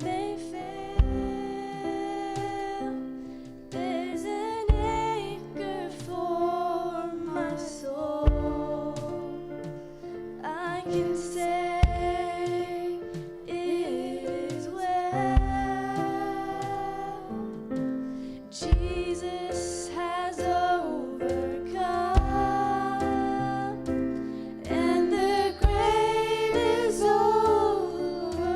may fail, there's an anchor for my soul. I can say it is well. Jesus has overcome, and the grave is overwhelmed.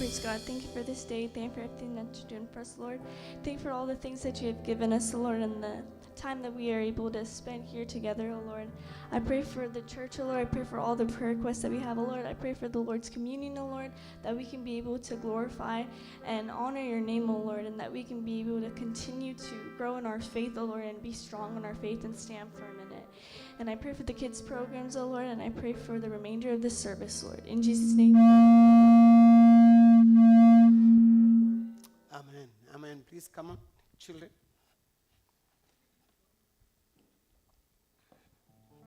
Praise God. Thank you for this day. Thank you for everything that you're doing for us, Lord. Thank you for all the things that you have given us, Lord, and the time that we are able to spend here together, oh Lord. I pray for the church, oh Lord. I pray for all the prayer requests that we have, oh Lord. I pray for the Lord's communion, oh Lord, that we can be able to glorify and honor your name, oh Lord, and that we can be able to continue to grow in our faith, oh Lord, and be strong in our faith and stand firm in it. And I pray for the kids' programs, oh Lord, and I pray for the remainder of this service, Lord. In Jesus' name. Amen. Amen. Please come on, children.